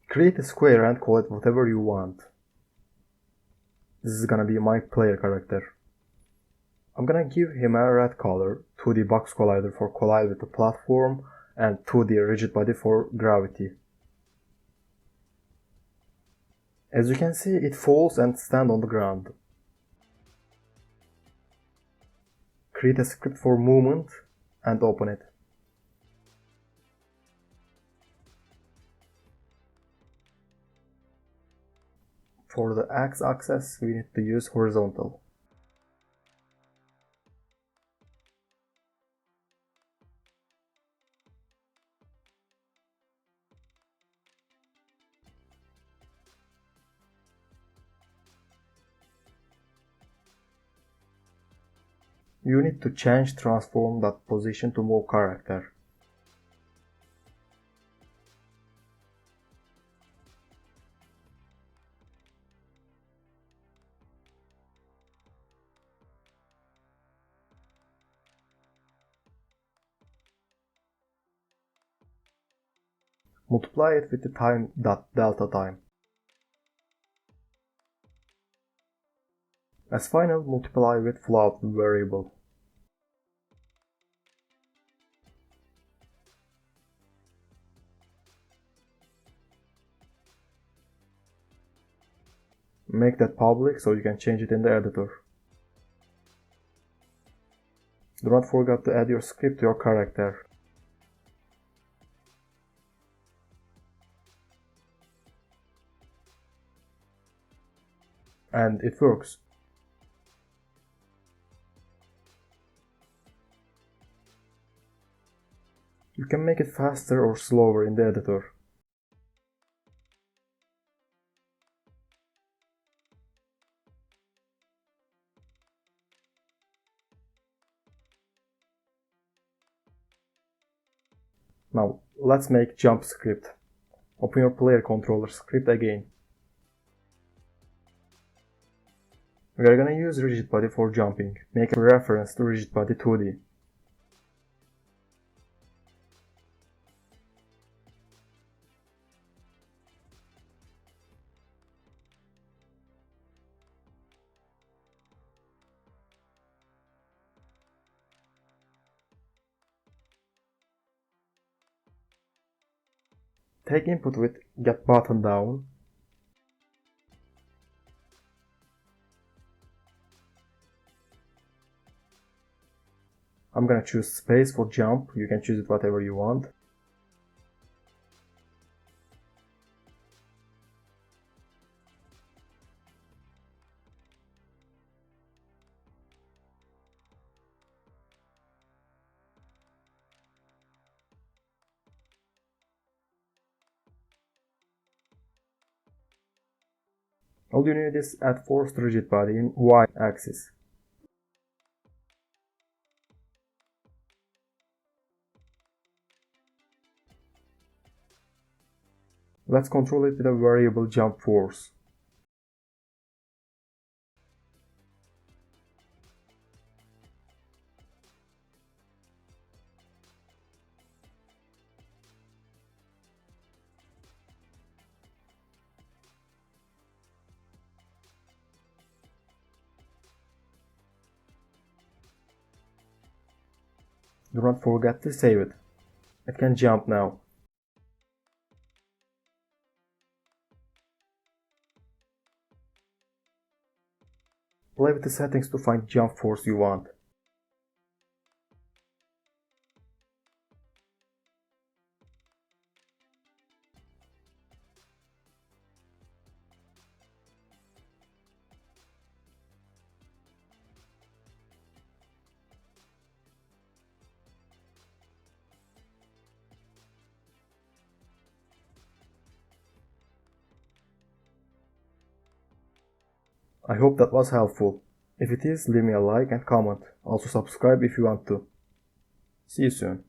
Create a square and call it whatever you want. This is gonna be my player character. I'm gonna give him a red color, 2D box collider for collide with the platform, and 2D rigid body for gravity. As you can see, it falls and stands on the ground. Create a script for movement and open it. For the x-axis, we need to use horizontal. You need to change transform.position to move character. Multiply it with the time.delta time. As final, multiply with float variable. Make that public so you can change it in the editor. Do not forget to add your script to your character. And it works. You can make it faster or slower in the editor. Now, let's make jump script. Open your player controller script again. We are gonna use rigid body for jumping. Make a reference to rigid body 2D. Take input with get button down. I'm gonna choose space for jump. You can choose it whatever you want. All you need is add forced rigid body in y-axis. Let's control it with a variable jump force. Do not forget to save it. It can jump now. Play with the settings to find jump force you want. I hope that was helpful. If it is, leave me a like and comment. Also subscribe if you want to. See you soon.